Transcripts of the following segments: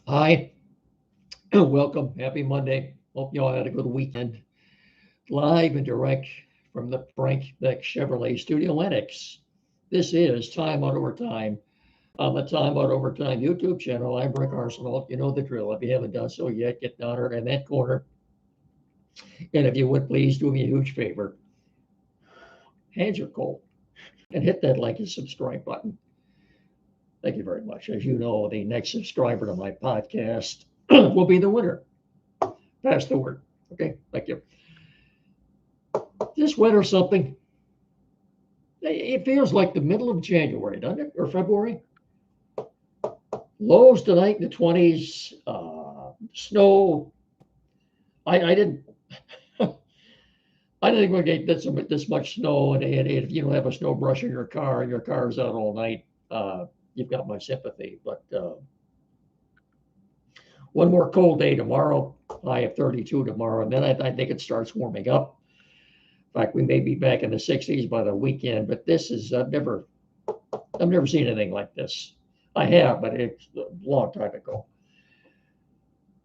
Hi, welcome. Happy Monday. Hope you all had a good weekend. Live and direct from the Frank Beck Chevrolet Studio Annex. This is Time Out Overtime on the Time Out Overtime YouTube channel. I'm Rick Arsenal. You know the drill. If you haven't done so yet, get down there in that corner. And if you would please do me a huge favor, hands are cold and hit that like and subscribe button. Thank you very much. As you know, the next subscriber to my podcast will be the winner. Pass the word. Okay, thank you. This winter something. It feels like the middle of January, doesn't it? Or February? Lows tonight in the 20s. Snow. I didn't. I didn't think we'd get this much snow, and if you don't have a snow brush in your car and your car's out all night, you've got my sympathy. But one more cold day tomorrow. High of 32 tomorrow, and then I think it starts warming up. In fact, we may be back in the 60s by the weekend. But this is I've never seen anything like this. I have, but it's a long time ago.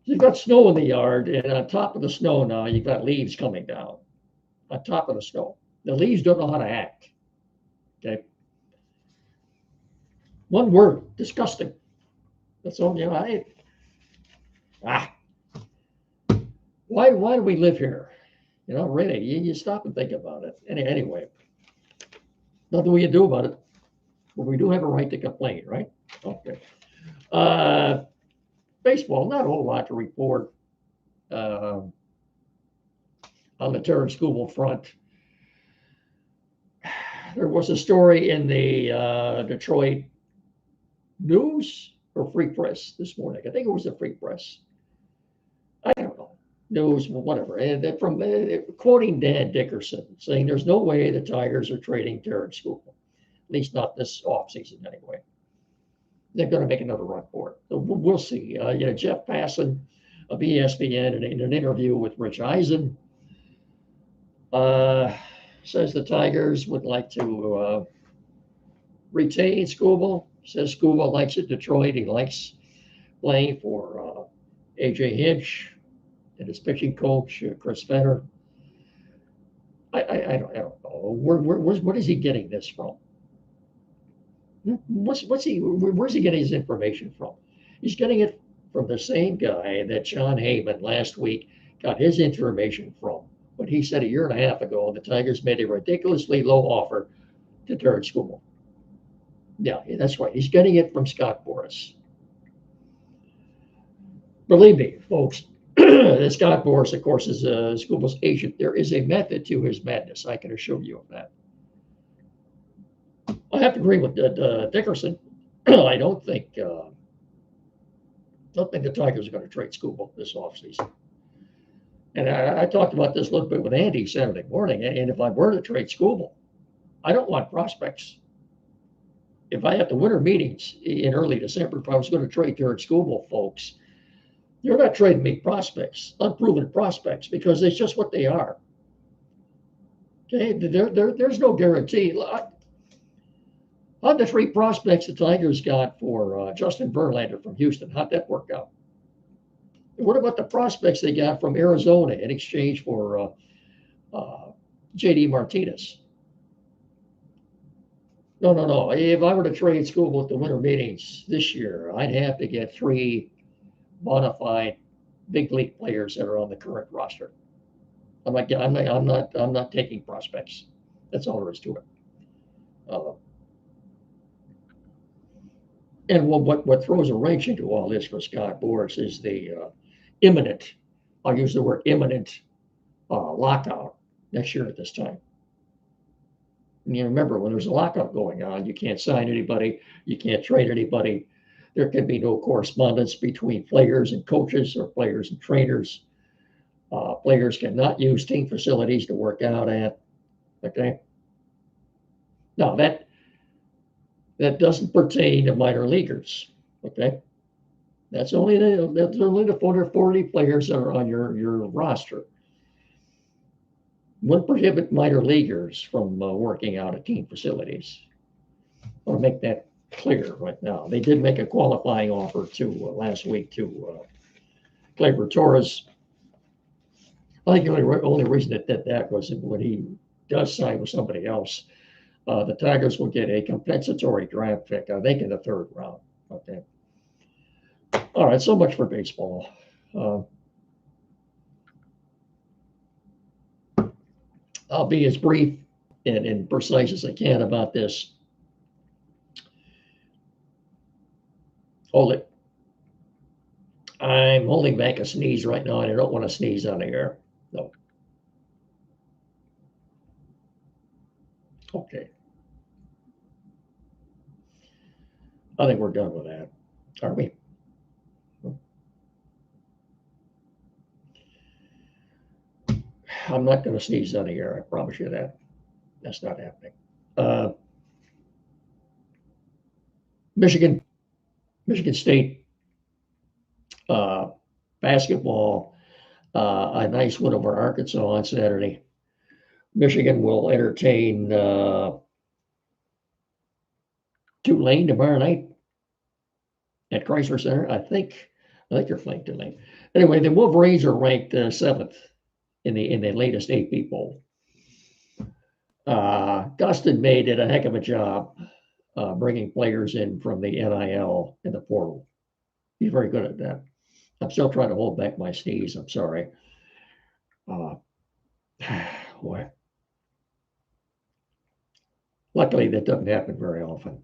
You've got snow in the yard, and on top of the snow now, you've got leaves coming down on top of the snow. The leaves don't know how to act. Okay. One word, disgusting. That's all, ah, why do we live here? Really, you stop and think about it. Anyway, nothing we can do about it, but we do have a right to complain, right? Okay. Uh, Baseball, not a whole lot to report uh, on the Terrence Scoble front. There was a story in the Detroit News or Free Press this morning. I think it was the Free Press. I don't know. News, whatever. And from quoting Dan Dickerson, saying there's no way the Tigers are trading Terrence Scoble, at least not this offseason anyway. They're going to make another run for it. So we'll see. Jeff Passan of ESPN in an interview with Rich Eisen uh, says the Tigers would like to retain Skubal. Says Skubal likes it. Detroit. He likes playing for AJ Hinch and his pitching coach Chris Fenner. I don't know. What is he getting this from? Where's he getting his information from? He's getting it from the same guy that John Heyman last week got his information from when he said a year and a half ago the Tigers made a ridiculously low offer to Terrence Scoble. Yeah, that's right. He's getting it from Scott Boras. Believe me, folks, Scott Boras, of course, is Scuble's agent. There is a method to his madness. I can assure you of that. I have to agree with Dickerson. I don't think the Tigers are going to trade Scuba this offseason. And I talked about this a little bit with Andy Saturday morning. And if I were to trade Scuba, I don't want prospects. If I had the winter meetings in early December, if I was going to trade Derek Scuba, folks, you're not trading me prospects, unproven prospects, because it's just what they are. Okay, there's no guarantee. On the three prospects the Tigers got for Justin Verlander from Houston, how'd that work out? What about the prospects they got from Arizona in exchange for JD Martinez? No. If I were to trade Scuba at the winter meetings this year, I'd have to get three bona fide big league players that are on the current roster. I'm not taking prospects. That's all there is to it. Uh, and what throws a wrench into all this for Scott Boras is the imminent, I'll use the word imminent, lockout next year at this time. And you remember, when there's a lockout going on, you can't sign anybody, you can't trade anybody. There can be no correspondence between players and coaches or players and trainers. Players cannot use team facilities to work out at. Okay. Now that doesn't pertain to minor leaguers. Okay. That's only the 40 players that are on your roster. Wouldn't prohibit minor leaguers from working out at team facilities. I want to make that clear right now. They did make a qualifying offer to last week to Gleyber Torres. I think the only reason it did that was when he does sign with somebody else, the Tigers will get a compensatory draft pick, I think, in the third round. Okay. All right, so much for baseball. I'll be as brief and precise as I can about this. Hold it. I'm holding back a sneeze right now, and I don't want to sneeze on the air. No. Okay. I think we're done with that. Are we? I'm not going to sneeze on the air. I promise you that. That's not happening. Michigan State basketball, a nice win over Arkansas on Saturday. Michigan will entertain Tulane tomorrow night at Chrysler Center. I think they're playing Tulane. Anyway, the Wolverines are ranked 7th in the latest AP poll. Dustin May did a heck of a job bringing players in from the NIL and the portal. He's very good at that. I'm still trying to hold back my sneeze. I'm sorry. What? Luckily, that doesn't happen very often.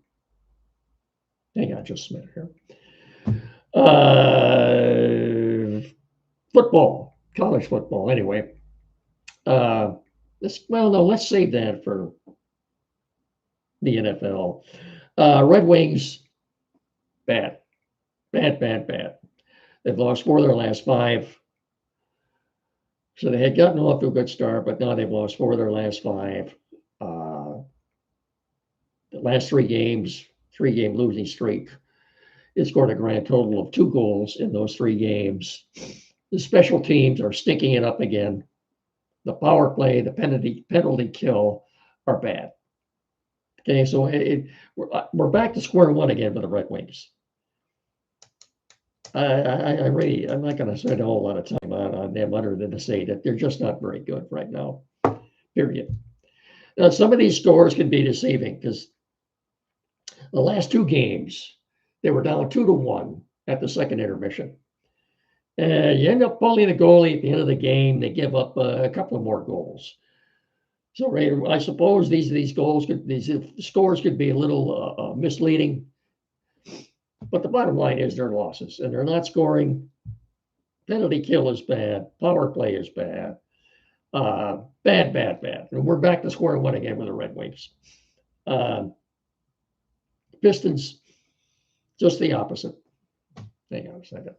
Hang on just a minute here. Football, college football, anyway. Let's save that for the NFL. Red Wings, bad. They've lost 4 of their last 5. So they had gotten off to a good start, but now they've lost 4 of their last 5. The last 3 games, 3-game losing streak. It scored a grand total of 2 goals in those 3 games. The special teams are stinking it up again. The power play, the penalty kill are bad. Okay, so we're back to square one again for the Red Wings. I'm not going to spend a whole lot of time on them other than to say that they're just not very good right now, period. Now, some of these scores can be deceiving because the last 2 games, they were down 2-1 at the second intermission. And you end up pulling the goalie at the end of the game. They give up a couple of more goals. So I suppose these scores could be a little misleading. But the bottom line is they're losses, and they're not scoring. Penalty kill is bad. Power play is bad. Bad. And we're back to square one again with the Red Wings. Pistons, just the opposite. Hang on a second.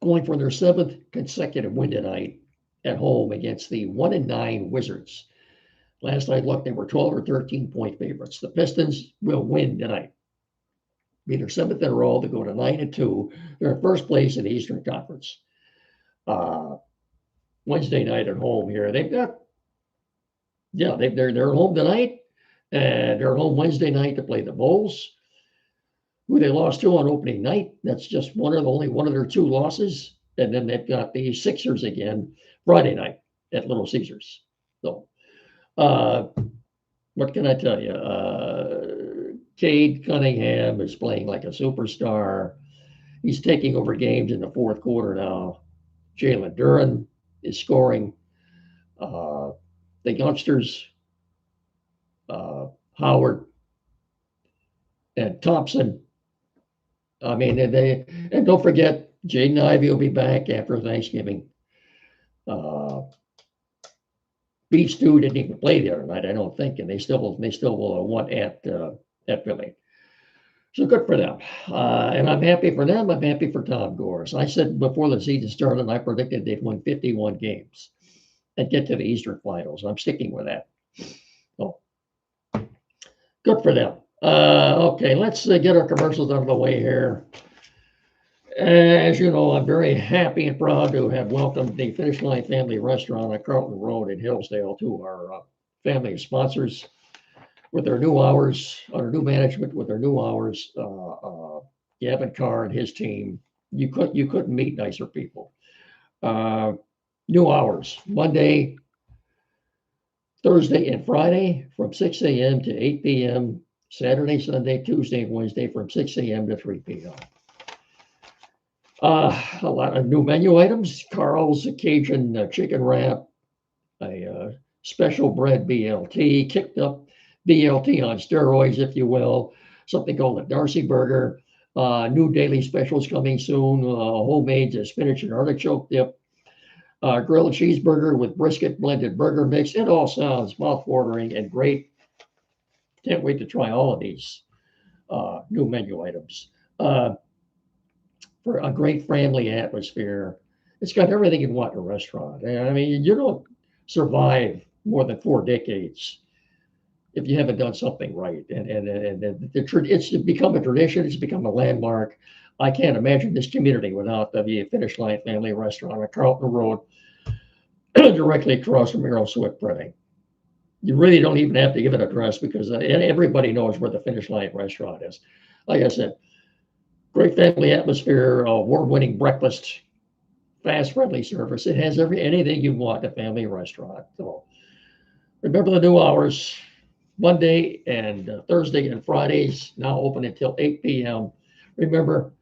Going for their 7th consecutive win tonight at home against the 1-9 Wizards. Last I looked, they were 12 or 13-point favorites. The Pistons will win tonight. Be their 7th in a row. They go to 9-2. They're in first place in the Eastern Conference. Wednesday night at home here. They're home tonight, and they're home Wednesday night to play the Bulls, who they lost to on opening night. That's just only one of their 2 losses. And then they've got the Sixers again Friday night at Little Caesars. So, what can I tell you? Cade Cunningham is playing like a superstar. He's taking over games in the fourth quarter now. Jalen Duren is scoring. The youngsters, Howard and Thompson. I mean, and don't forget, Jaden Ivey will be back after Thanksgiving. Beef Stew didn't even play the other night, I don't think, and they still will won at Philly. So good for them. And I'm happy for them. I'm happy for Tom Gores. I said before the season started, I predicted they'd win 51 games and get to the Eastern Finals. I'm sticking with that. So good for them. Okay, let's get our commercials out of the way here. As you know, I'm very happy and proud to have welcomed the Finish Line Family Restaurant on Carlton Road in Hillsdale to our family of sponsors with their new hours, under new management, with their new hours. Gavin Carr and his team, you couldn't meet nicer people. Uh, New hours, Monday, Thursday, and Friday from 6 a.m. to 8 p.m. Saturday, Sunday, Tuesday, and Wednesday from 6 a.m. to 3 p.m. A lot of new menu items: Carl's Cajun chicken wrap, a special bread BLT, kicked up BLT on steroids, if you will, something called a Darcy burger. New daily specials coming soon: homemade spinach and artichoke dip, grilled cheeseburger with brisket blended burger mix. It all sounds mouth-watering and great. Can't wait to try all of these new menu items. For a great family atmosphere. It's got everything you want in a restaurant. I mean, you don't survive more than 4 decades if you haven't done something right. And it's become a tradition. It's become a landmark. I can't imagine this community without the Finish Line Family Restaurant on Carlton Road, directly across from Earl Swift Printing. You really don't even have to give an address because everybody knows where the Finish Line Restaurant is. Like I said, great family atmosphere, award-winning breakfast, fast, friendly service. It has anything you want in a family restaurant. So remember the new hours: Monday and Thursday and Fridays, now open until 8 p.m. Remember,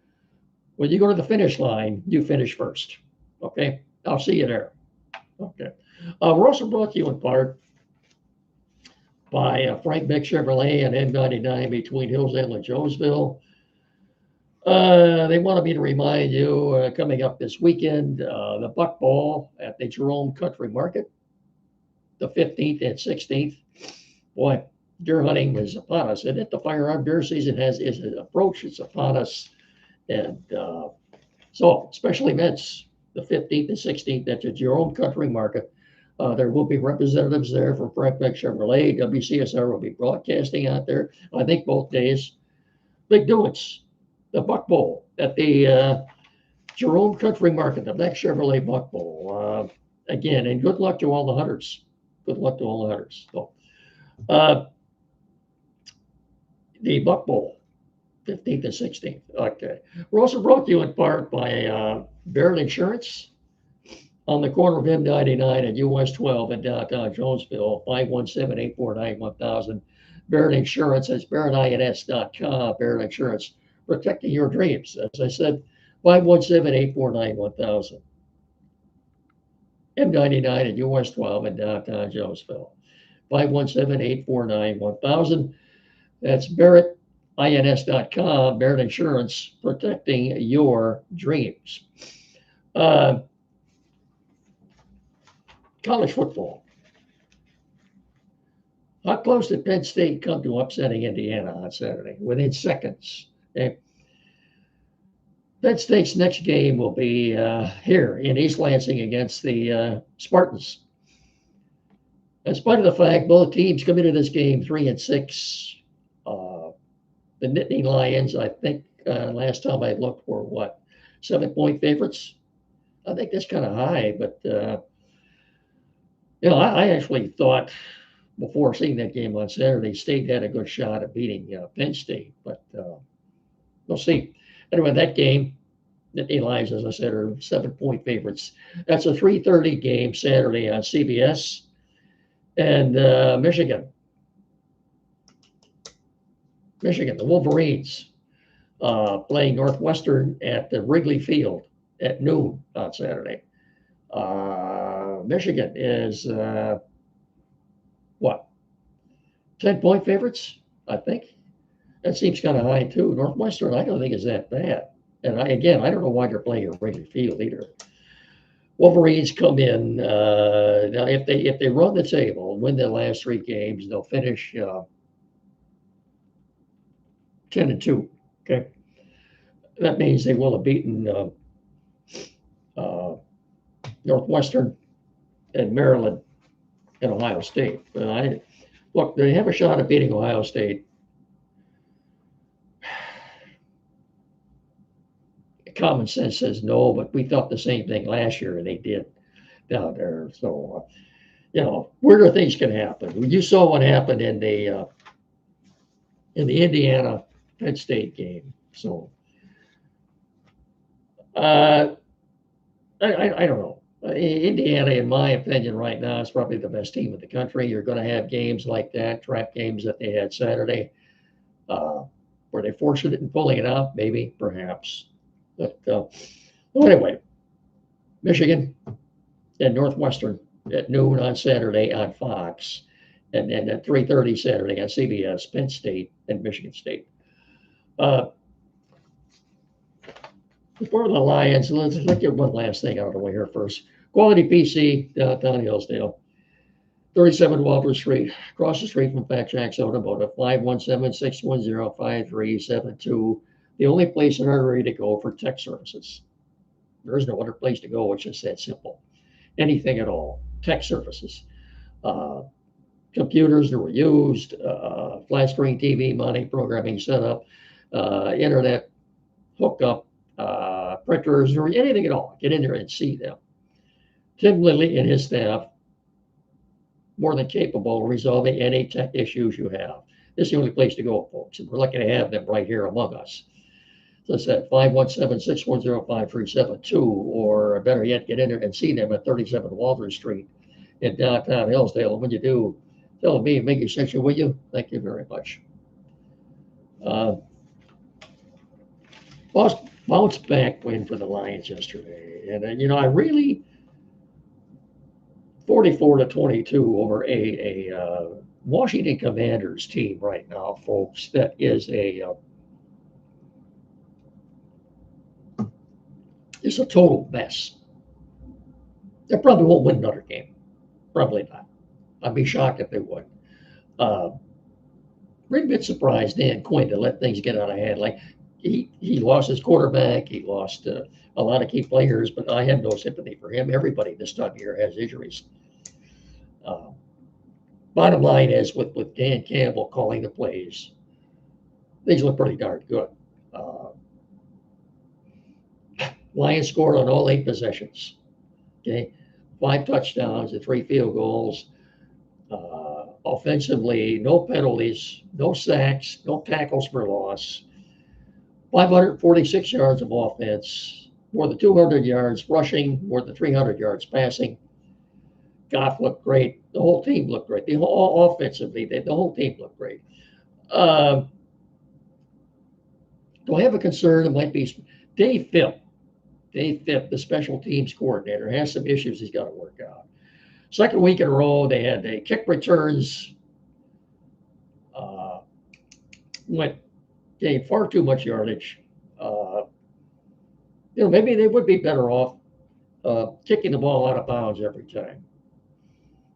when you go to the finish line, you finish first. Okay, I'll see you there. Okay. We're also brought to you in part by Frank Beck Chevrolet and M99 between Hillsdale and Jonesville. They wanted me to remind you, coming up this weekend, the Buck Ball at the Jerome Country Market, the 15th and 16th. Boy, deer hunting is upon us, isn't it? The firearm deer season is approached. It's upon us. And so special events, the 15th and 16th at the Jerome Country Market. There will be representatives there from Frank Beck Chevrolet. WCSR will be broadcasting out there, I think, both days. Big doings. The Buck Bowl at the Jerome Country Market, the Beck Chevrolet Buck Bowl. Again, and good luck to all the hunters. Good luck to all the hunters. So, the Buck Bowl, 15th and 16th. Okay. We're also brought to you in part by Barrett Insurance on the corner of M99 and US 12 in downtown Jonesville, 517-849-1000. Barrett Insurance, that's barrettins.com. Barrett Insurance, protecting your dreams. As I said, 517-849-1000. M99 and US 12 in downtown Jonesville, 517-849-1000. That's barrettins.com. Barrett Insurance, protecting your dreams. College football. How close did Penn State come to upsetting Indiana on Saturday? Within seconds. Okay. Penn State's next game will be here in East Lansing against the Spartans. In spite of the fact both teams come into this game 3-6, the Nittany Lions, I think last time I looked, were what, 7-point favorites? I think that's kind of high, but I actually thought before seeing that game on Saturday, State had a good shot at beating Penn State, but we'll see. Anyway, that game, Nittany Lions, as I said, are 7-point favorites. That's a 3:30 game Saturday on CBS. And Michigan, the Wolverines, playing Northwestern at the Wrigley Field at noon on Saturday. Michigan is, 10-point favorites, I think. That seems kind of high, too. Northwestern, I don't think is that bad. And I don't know why they're playing at Wrigley Field either. Wolverines come in, now if they run the table, win their last 3 games, they'll finish 10-2. Okay, that means they will have beaten Northwestern and Maryland and Ohio State. But look, they have a shot at beating Ohio State. Common sense says no, but we thought the same thing last year, and they did down there. So, weirder things can happen. You saw what happened in the Indiana Penn State game. So uh, I don't know. Indiana, in my opinion, right now is probably the best team in the country. You're going to have games like that, trap games that they had Saturday. Uh, were they fortunate in pulling it out? Maybe, perhaps. But well, anyway, Michigan and Northwestern at noon on Saturday on Fox, and then at 3:30 Saturday on CBS, Penn State and Michigan State. Uh, Before the Lions, let's get one last thing out of the way here first. Quality PC downtown Hillsdale, 37 Walter Street, across the street from Fat Jack's Automotive, 517-610-5372. The only place in our area to go for tech services. There is no other place to go. It's just that simple. Anything at all. Tech services. Uh, Computers that were used, flat screen TV, money, programming setup, internet hookup, printers, or anything at all. Get in there and see them. Tim Lilly and his staff, more than capable of resolving any tech issues you have. This is the only place to go, folks, and we're lucky to have them right here among us. So I said 517-610-5372, or better yet, get in there and see them at 37 Walter Street in downtown Hillsdale. And when you do, tell me, make your section with you. Thank you very much. Bounce back win for the Lions yesterday. And, I really, 44-22 over a Washington Commanders team right now, folks, that is it's a total mess. They probably won't win another game. Probably not. I'd be shocked if they would. Pretty bit surprised Dan Quinn to let things get out of hand. Like he lost his quarterback, he lost a lot of key players, but I have no sympathy for him. Everybody this time of year has injuries. Bottom line is with Dan Campbell calling the plays, things look pretty darn good. Lions scored on all 8 possessions. Okay, 5 touchdowns and 3 field goals. Offensively, no penalties, no sacks, no tackles for loss. 546 yards of offense, more than 200 yards rushing, more than 300 yards passing. Goff looked great. The whole team looked great. Offensively, the whole team looked great. Do I have a concern? It might be Dave Phipp. Dave Phipp, the special teams coordinator, has some issues he's got to work out. Second week in a row, they had a kick returns. Gave far too much yardage. Maybe they would be better off kicking the ball out of bounds every time,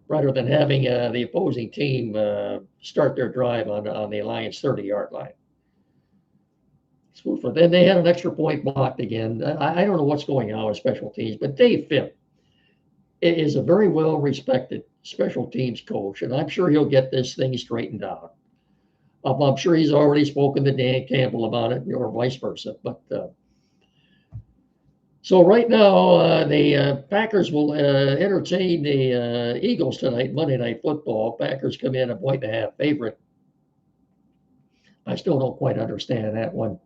rather than having the opposing team start their drive on the Lions 30-yard line. Then they had an extra point blocked again. I don't know what's going on with special teams, but Dave Phipp is a very well-respected special teams coach, and I'm sure he'll get this thing straightened out. I'm sure he's already spoken to Dan Campbell about it, or vice versa. But so right now, the Packers will entertain the Eagles tonight, Monday Night Football. Packers come in a 1.5 favorite. I still don't quite understand that one.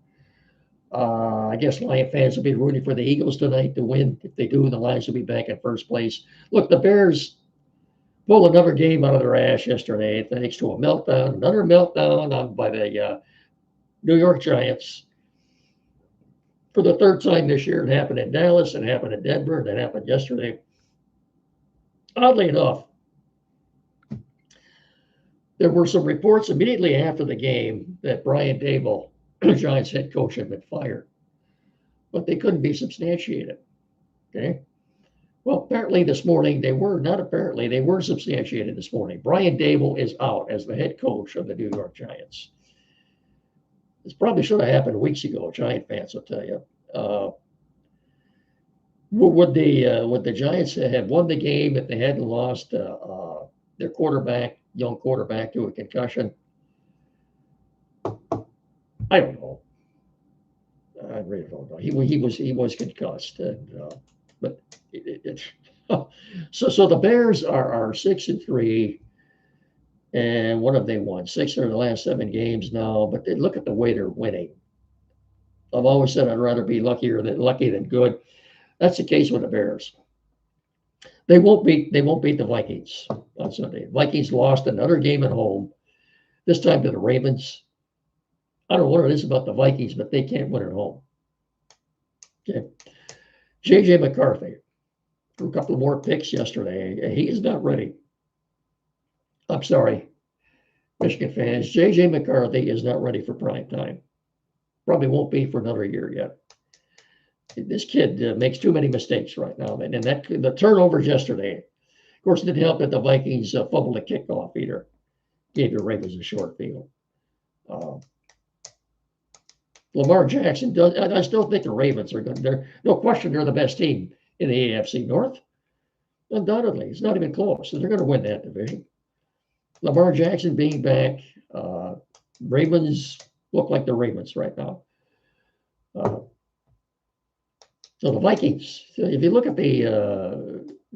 I guess Lion fans will be rooting for the Eagles tonight to win. If they do, the Lions will be back in first place. Look, the Bears pulled another game out of their ass yesterday thanks to another meltdown by the New York Giants. For the 3rd time this year, it happened in Dallas, it happened in Denver, and it happened yesterday. Oddly enough, there were some reports immediately after the game that Brian Daboll, Giants head coach, had been fired, but they couldn't be substantiated. Okay. Well, apparently this morning they were substantiated this morning. Brian Daboll is out as the head coach of the New York Giants. This probably should have happened weeks ago. Giant fans will tell you. Would the Giants have won the game if they hadn't lost their young quarterback, to a concussion? I don't know. I really don't know. He was concussed, but So the Bears are 6-3, and what have they won? Six of the last 7 games now. But they look at the way they're winning. I've always said I'd rather be lucky than good. That's the case with the Bears. They won't beat the Vikings on Sunday. Vikings lost another game at home, this time to the Ravens. I don't know what it is about the Vikings, but they can't win at home. Okay. JJ McCarthy threw a couple more picks yesterday. He is not ready. I'm sorry, Michigan fans. JJ McCarthy is not ready for prime time. Probably won't be for another year yet. This kid makes too many mistakes right now, and the turnovers yesterday, of course, didn't help that the Vikings fumbled a kickoff either. Gave the Ravens a short field. Uh, Lamar Jackson does. I still think the Ravens are good. They're no question they're the best team in the AFC North. Undoubtedly, it's not even close. So they're going to win that division. Lamar Jackson being back, Ravens look like the Ravens right now. So the Vikings. So if you look at the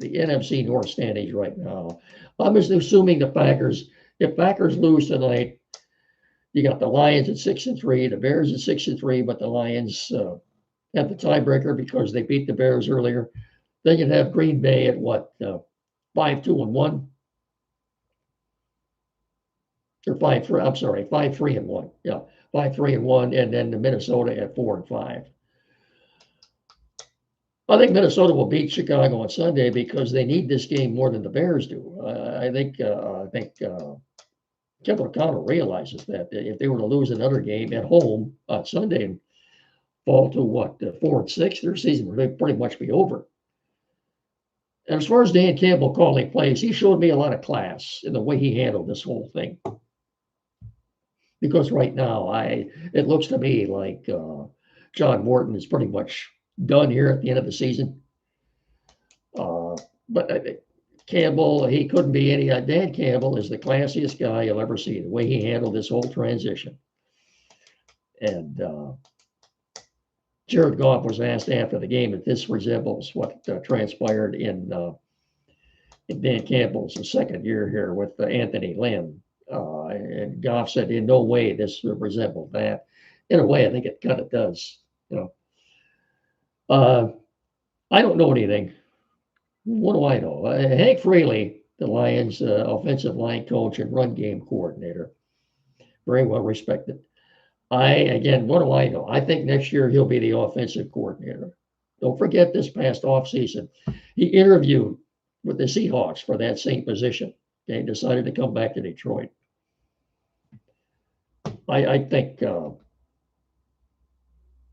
NFC North standings right now, I'm just assuming the Packers. If Packers lose tonight, you got the Lions at 6-3, the Bears at 6-3, but the Lions have the tiebreaker because they beat the Bears earlier. Then you'd have Green Bay at what 5-2-1, or 5-3. I'm sorry, 5-3-1. Yeah, 5-3-1, and then the Minnesota at 4-5. I think Minnesota will beat Chicago on Sunday because they need this game more than the Bears do. I think Campbell realizes that if they were to lose another game at home on Sunday and fall to what 4-6, their season would pretty much be over. And as far as Dan Campbell calling plays, he showed me a lot of class in the way he handled this whole thing. Because right now, it looks to me like John Morton is pretty much done here at the end of the season. But I think Campbell, he couldn't be any. Dan Campbell is the classiest guy you'll ever see. The way he handled this whole transition. And Jared Goff was asked after the game if this resembles what transpired in Dan Campbell's second year here with Anthony Lynn. And Goff said, in no way this resembled that. In a way, I think it kind of does. I don't know anything. What do I know? Hank Fraley, the Lions offensive line coach and run game coordinator, very well respected. Again, what do I know? I think next year he'll be the offensive coordinator. Don't forget this past offseason, he interviewed with the Seahawks for that same position. Okay, decided to come back to Detroit. I think,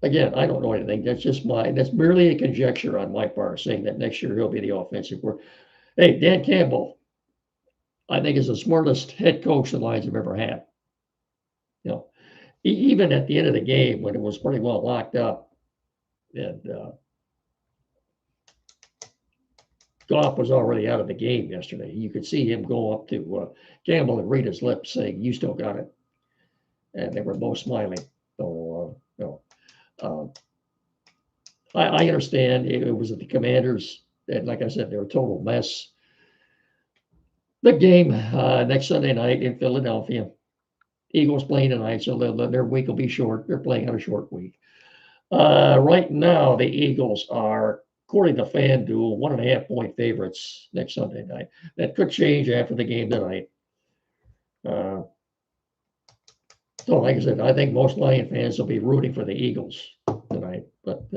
again, I don't know anything. That's merely a conjecture on my part, saying that next year he'll be the offensive coordinator. Hey, Dan Campbell, I think is the smartest head coach the Lions have ever had. Even at the end of the game when it was pretty well locked up, and Goff was already out of the game yesterday. You could see him go up to Campbell and read his lips, saying, "You still got it," and they were both smiling. So, I understand it was at the Commanders, and like I said, they're a total mess. The game next Sunday night in Philadelphia. Eagles playing tonight, so their week will be short. They're playing on a short week. Right now, the Eagles are, according to FanDuel, 1.5-point favorites next Sunday night. That could change after the game tonight. So, like I said, I think most Lion fans will be rooting for the Eagles tonight, but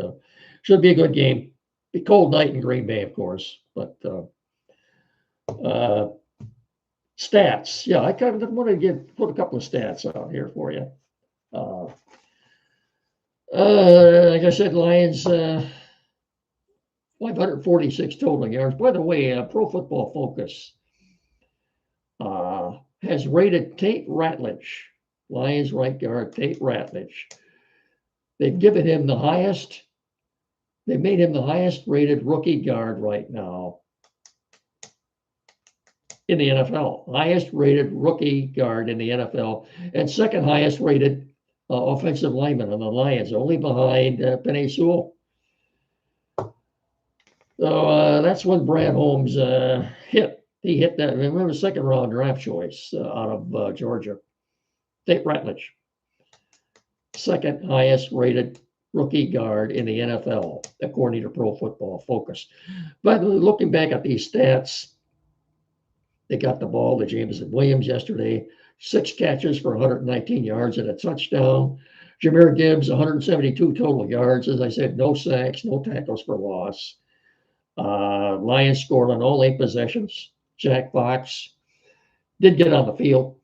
should be a good game. Be cold night in Green Bay, of course, but stats. Yeah, I kind of want to put a couple of stats out here for you. Like I said, Lions 546 total yards. By the way, Pro Football Focus has rated Tate Ratledge, Lions right guard Tate Ratledge. They've given him the highest. They made him the highest rated rookie guard right now in the NFL. Highest rated rookie guard in the NFL, and second highest rated offensive lineman on the Lions, only behind Penei Sewell. So that's when Brad Holmes hit. He hit that. Remember, second round draft choice out of Georgia State Rutledge, second highest rated rookie guard in the NFL, according to Pro Football Focus. But looking back at these stats, they got the ball to Jameson Williams yesterday, 6 catches for 119 yards and a touchdown. Jahmyr Gibbs, 172 total yards. As I said, no sacks, no tackles for loss. Lions scored on all 8 possessions. Jack Fox did get on the field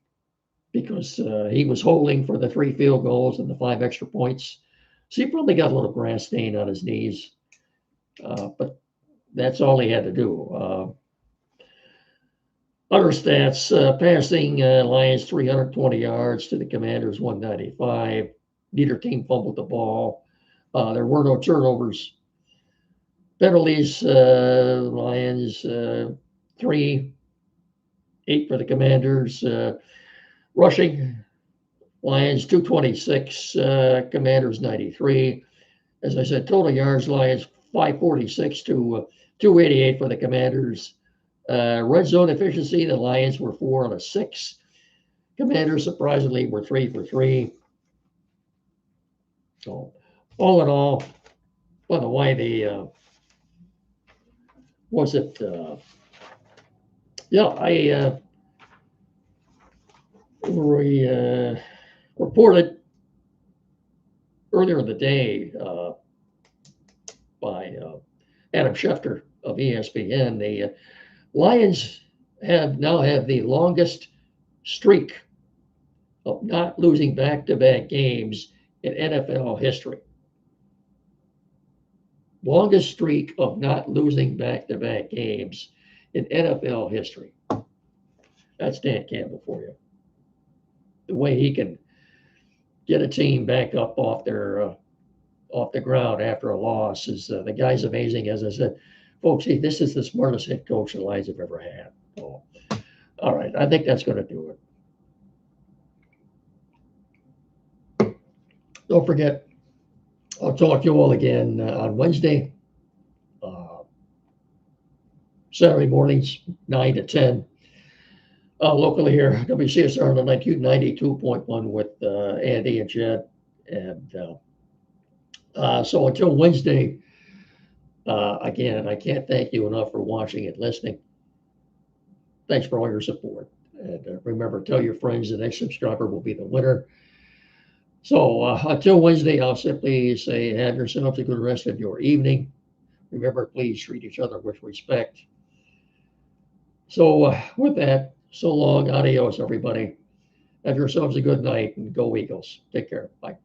because he was holding for the 3 field goals and the 5 extra points. So he probably got a little grass stain on his knees, but that's all he had to do. Other stats, passing Lions 320 yards to the Commanders 195. Neither team fumbled the ball. There were no turnovers. Penalties, Lions 3, 8 for the Commanders. Rushing, Lions 226, Commanders 93. As I said, total yards, Lions 546 to 288 for the Commanders. Red zone efficiency, the Lions were 4 out of 6. Commanders, surprisingly, were 3 for 3. So, all in all, by the way, we reported earlier in the day by Adam Schefter of ESPN, the Lions now have the longest streak of not losing back-to-back games in NFL history. Longest streak of not losing back-to-back games in NFL history. That's Dan Campbell for you. The way he can get a team back up off the ground after a loss is the guy's amazing. As I said, folks, this is the smartest head coach the Lions have ever had. So, all right, I think that's going to do it. Don't forget, I'll talk to you all again on Wednesday, Saturday mornings, 9 to 10. Locally here, WCSR on the 92.1 with Andy and Jed. And so until Wednesday, again, I can't thank you enough for watching and listening. Thanks for all your support. And remember, tell your friends the next subscriber will be the winner. So until Wednesday, I'll simply say have yourselves a good rest of your evening. Remember, please treat each other with respect. So with that, so long, adios, everybody. Have yourselves a good night and go Eagles. Take care. Bye.